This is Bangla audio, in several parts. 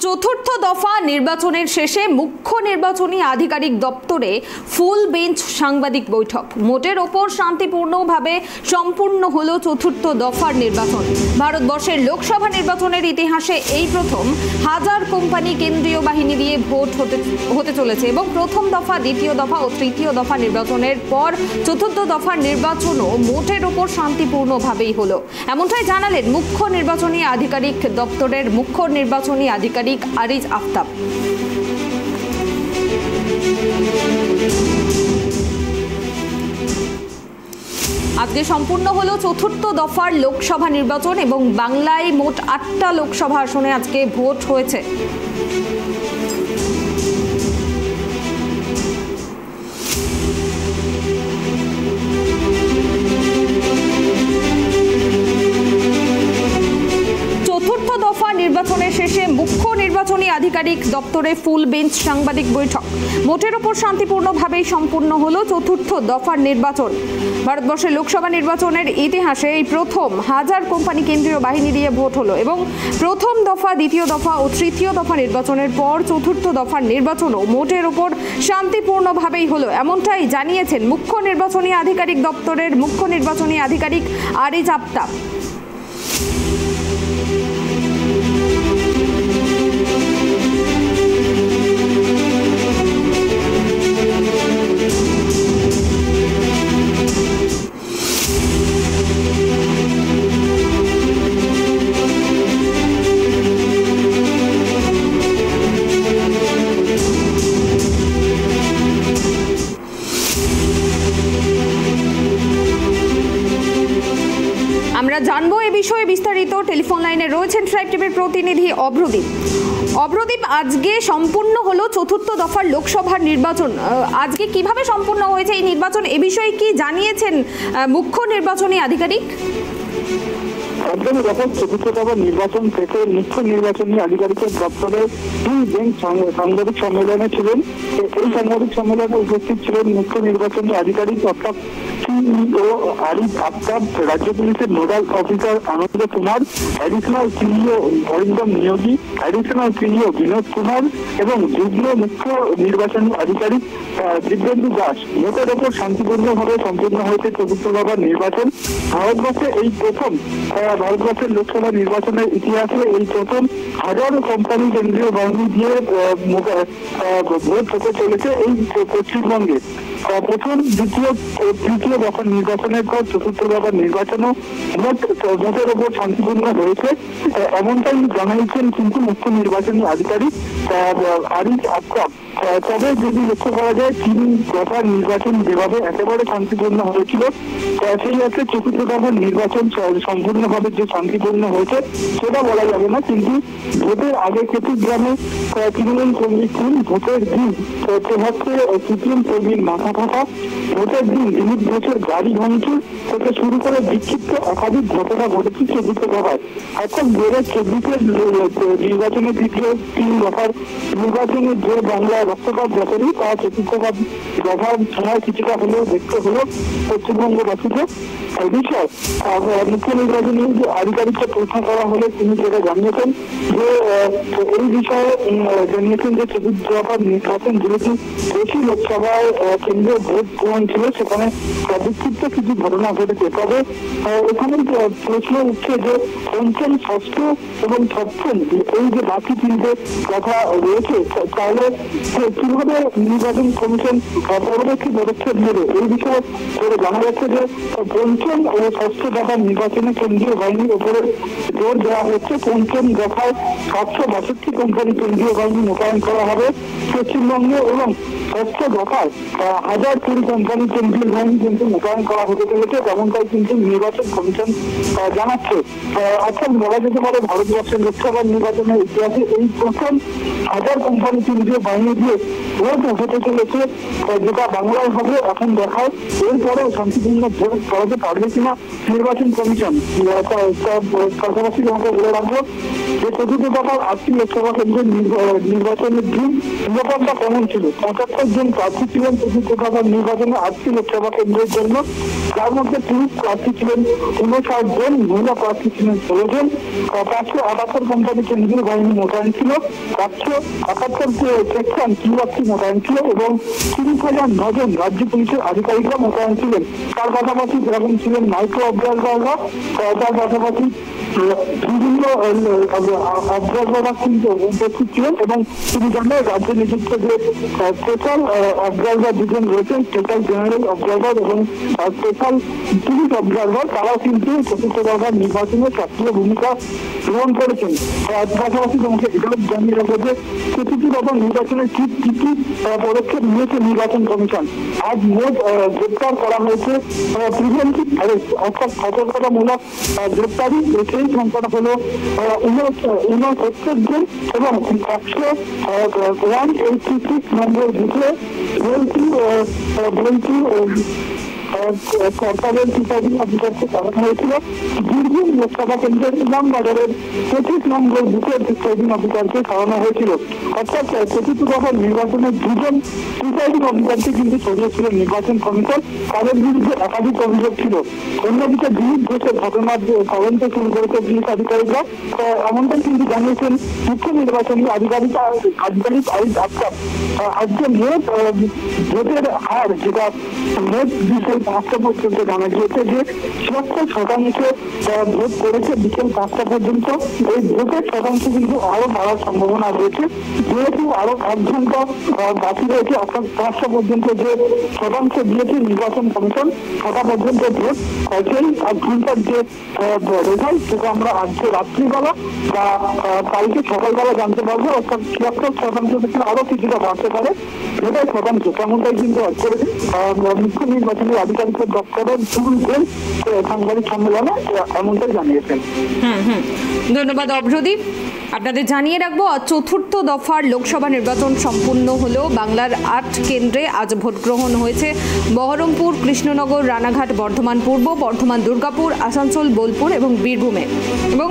চতুর্থ দফা নির্বাচনের শেষে মুখ্য নির্বাচনী আধিকারিক দপ্তরে ফুল বেঞ্চ সাংবাদিক বৈঠক। মোটের ওপর শান্তিপূর্ণভাবে সম্পূর্ণ হলো চতুর্থ দফার নির্বাচন। ভারতবর্ষের লোকসভা নির্বাচনের ইতিহাসে এই প্রথম হাজার কোম্পানি কেন্দ্রীয় বাহিনী দিয়ে ভোট হতে চলেছে এবং প্রথম দফা, দ্বিতীয় দফা ও তৃতীয় দফা নির্বাচনের পর চতুর্থ দফার নির্বাচনও মোটের ওপর শান্তিপূর্ণভাবেই হলো। এমনটাই জানালেন মুখ্য নির্বাচনী আধিকারিক দপ্তরের মুখ্য নির্বাচনী আধিকারিক আরিজ আফতাব। আজকে সম্পূর্ণ হলো চতুর্থ দফার লোকসভা নির্বাচন এবং বাংলায় মোট ৮টা লোকসভা আসনে আজকে ভোট হয়েছে। চতুর্থ দফা নির্বাচনের শেষে মুখ্য নির্বাচনী আধিকারিক দপ্তরে ফুল বেঞ্চ সাংবাদিক বৈঠক। মোটের ওপর শান্তিপূর্ণভাবেই সম্পূর্ণ হলো চতুর্থ দফার নির্বাচন। ভারতবর্ষের লোকসভা নির্বাচনের ইতিহাসে এই প্রথম হাজার কোম্পানি কেন্দ্রীয় বাহিনী দিয়ে ভোট হলো এবং প্রথম দফা, দ্বিতীয় দফা ও তৃতীয় দফা নির্বাচনের পর চতুর্থ দফার নির্বাচনও মোটের ওপর শান্তিপূর্ণভাবেই হলো। এমনটাই জানিয়েছেন মুখ্য নির্বাচনী আধিকারিক দপ্তরের মুখ্য নির্বাচনী আধিকারিক আরিজ আফতাব। আমরা জানবো এ বিষয়ে বিস্তারিত। টেলিফোন লাইনে রয়েছেন ট্রাইব টিভির প্রতিনিধি অভ্রদীপ। অভ্রদীপ, আজকে সম্পূর্ণ হলো চতুর্থ দফার লোকসভার নির্বাচন। আজকে কিভাবে সম্পূর্ণ হয়েছে এই নির্বাচন, এ বিষয়ে কি জানিয়েছেন মুখ্য নির্বাচনী আধিকারিক? চতুর্থ দফার নির্বাচন থেকে মুখ্য নির্বাচনী আধিকারিকের দপ্তরে দুই বেঞ্চ সাংবাদিক সম্মেলনে ছিলেন। এই সাংবাদিক সম্মেলনে উপস্থিত ছিলেন মুখ্য নির্বাচনী আধিকারিক অর্থাৎ সিইও আরিজ আফতাব, রাজ্য পুলিশের nodal officer Anand Kumar, additional CEO Arindam Niyogi, additional CEO Binod Kumar এবং যুগ্ম মুখ্য নির্বাচনী আধিকারিক দিব্যেন্দু দাস। মোটের ওপর শান্তিপূর্ণভাবে সম্পূর্ণ হয়েছে চতুর্থ দফার নির্বাচন। ভারতবর্ষে এই প্রথম ভারতবর্ষের লোকসভা নির্বাচনের ইতিহাসে এই প্রথম হাজারো কোম্পানি কেন্দ্রীয় বাহিনী দিয়ে ভোট হতে চলেছে এই পশ্চিমবঙ্গে। প্রথম, দ্বিতীয়, তৃতীয় দফার নির্বাচনের পর চতুর্থ দফার নির্বাচনও মোটের ওপর শান্তিপূর্ণ হয়েছে, এমনটাই জানিয়েছেন কিন্তু মুখ্য নির্বাচনী আধিকারিক আরিজ আফতাব। তবে যদি লক্ষ্য করা যায়, তিন দফার নির্বাচন যেভাবে একেবারে শান্তিপূর্ণ হয়েছিল, সেই ক্ষেত্রে চতুর্থ দফার নির্বাচন সম্পূর্ণভাবে যে শান্তিপূর্ণ হয়েছে সেটা বলা যাবে না। কিন্তু ভোটের আগে চট্টগ্রামে তৃণমূল কর্মী খুন, ভোটের দিন প্রভাবকে সিপিএম কর্মীর মাথা ফাটা, ভোটের দিন দিলীপ ঘোষের গাড়ি ভাঙচুর থেকে শুরু করে বিক্ষিপ্ত একাধিক ঘটনা ঘটেছে চতুর্থ দফায়। অর্থাৎ 2024 নির্বাচনের দ্বিতীয় তিন দফার নির্বাচনে যে বাংলা রক্তপাত ঘটেনি তা চতুর্থ দফার সময় কিছুটা হলেও দেখতে হলো পশ্চিমবঙ্গবাসীকে। এই বিষয়ে মুখ্য নির্বাচনী আধিকারিককে প্রশ্ন করা হলে তিনি যেটা জানিয়েছেন যে এই বিষয়ে জানিয়েছেন যে চতুর্থ দফার নির্বাচন যেহেতু বেশি লোকসভায় কেন্দ্রীয় ভোট গ্রহণ ছিল, সেখানে বিক্ষিপ্ত কিছু ঘটনা ঘটেছে। তবে এখানে প্রশ্ন উঠছে যে পঞ্চম, ষষ্ঠ এবং সপ্তম এই যে বাকি তিনটে কথা রয়েছে, তাহলে কিভাবে নির্বাচন কমিশন পরবর্তী পদক্ষেপ নেবে এই বিষয়ে জানা যাচ্ছে যে পঞ্চম ও ষষ্ঠ দফার নির্বাচনে কেন্দ্রীয় বাহিনীর উপরে জোর দেওয়া হচ্ছে। পঞ্চম দফায় 762 কোম্পানি কেন্দ্রীয় বাহিনী মোতায়েন করা হবে পশ্চিমবঙ্গে এবং ষষ্ঠ দফায় 1020 কোম্পানি কেন্দ্রীয় বাহিনী কিন্তু মোতায়েন করা হতে চলেছে, তেমনটাই কিন্তু নির্বাচন কমিশন জানাচ্ছে। অর্থাৎ বলা যেতে পারে ভারতবর্ষের লোকসভা নির্বাচনের ইতিহাসে এই প্রথম 1000 কোম্পানি কেন্দ্রীয় বাহিনী দিয়ে দিয়ে ভোট হতে চলেছে, যেটা বাংলায় হবে এখন দেখায় এরপরে শান্তিপূর্ণ ভোট করাতে পারবে কিনা নির্বাচন কমিশন। পাশাপাশি তোমাকে বলে রাখবো যে চতুর্থ দফার 8টি লোকসভা কেন্দ্রের নির্বাচনের দিন নিরাপত্তা কেমন ছিল। 75 জন প্রার্থী ছিলেন চতুর্থ দফার নির্বাচনে 8টি লোকসভা কেন্দ্রের জন্য, যার মধ্যে পুরুষ প্রার্থী ছিলেন 59 জন, মহিলা প্রার্থী ছিলেন 16 জন। 578 কোম্পানি কেন্দ্রীয় বাহিনী মোতায়েন ছিল, 778 সেকশন কিউআরসি মোতায়েন ছিল এবং 30,009 জন রাজ্য পুলিশের আধিকারিকরা মোতায়েন ছিলেন। তার পাশাপাশি যেরকম ছিলেন মাইক্রো অবজারভাররা, তার পাশাপাশি বিভিন্ন অবজারভাররা কিন্তু উপস্থিত ছিলেন এবং তিনি জানেন রাজ্যে নিযুক্ত যে স্পেশাল অবজারভার দুজন রয়েছেন, স্পেশাল জেনারেল অবজারভার এবং স্পেশাল পুলিশ অবজারভার, তারাও কিন্তু চতুর্থ দফার নির্বাচনে সক্রিয় ভূমিকা গ্রহণ করেছেন। পাশাপাশি তোমাকে এটাও জানিয়ে রাখবো যে চতুর্থ দফার নির্বাচনে ঠিক কি কি পদক্ষেপ নিয়েছে নির্বাচন কমিশন। আজ মোট গ্রেপ্তার করা হয়েছে প্রিভেন্টিভ অ্যারেস্ট অর্থাৎ সতর্কতামূলক গ্রেপ্তারি, সেই সংখ্যাটা হলো 69 জন এবং 186 নম্বর বুথে সরকারের প্রিসাইডিং অফিসারকে পাঠানো হয়েছিল। বীরভূম লোকসভা কেন্দ্রের ইমামবাজারের 25 নম্বর বুথের প্রিসাইডিং অফিসারকে সরানো হয়েছিল। অর্থাৎ চতুর্থ দফার নির্বাচনের 2 জন প্রিসাইডিং অফিসারকে কিন্তু সরিয়েছিল নির্বাচন কমিশন, তাদের বিরুদ্ধে একাধিক অভিযোগ ছিল। অন্যদিকে দিলীপ ঘোষের ঘটনার তদন্ত শুরু করেছে পুলিশ আধিকারিকরা, এমনটাই কিন্তু জানিয়েছেন মুখ্য নির্বাচনী আধিকারিক আইজ আফতাব। আজকে মোট ভোটের হার, যেটা মোট বিকেল 5টা পর্যন্ত জানা গিয়েছে যে 76% ভোট করেছে বিকেল 5টা পর্যন্ত। এই ভোটের শতাংশ কিন্তু আরো বাড়ার সম্ভাবনা রয়েছে, যেহেতু আরো 1 ঘন্টা বাকি রয়েছে, অর্থাৎ 5টা পর্যন্ত যে শতাংশ দিয়েছে নির্বাচন কমিশন 6টা পর্যন্ত ভোট, সেই 1 ঘন্টার যে রেজাল্ট সেটা আমরা আজকে রাত্রিবেলা বা কালকে সকালবেলা জানতে পারবো। অর্থাৎ 76% থেকে আরো কিছুটা বাড়তে পারে, এটাই শতাংশ তেমনটাই কিন্তু মুখ্য নির্বাচনী আধিকারিকের দপ্তরের শুরুতে সাংবাদিক সম্মেলনে এমনটাই জানিয়েছেন। ধন্যবাদ অভ্রদীপ। আপনাদের জানিয়ে রাখবো চতুর্থ দফার লোকসভা নির্বাচন সম্পূর্ণ হলো। বাংলার 8 কেন্দ্রে আজ ভোট গ্রহণ হয়েছে। বহরমপুর, কৃষ্ণনগর, রানাঘাট, বর্ধমান পূর্ব, বর্ধমান দুর্গাপুর, আসানসোল, বোলপুর এবং বীরভূমে। এবং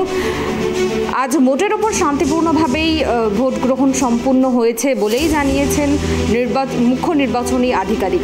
আজ মোটের ওপর শান্তিপূর্ণভাবেই ভোট গ্রহণ সম্পূর্ণ হয়েছে বলেই জানিয়েছেন মুখ্য নির্বাচনী আধিকারিক।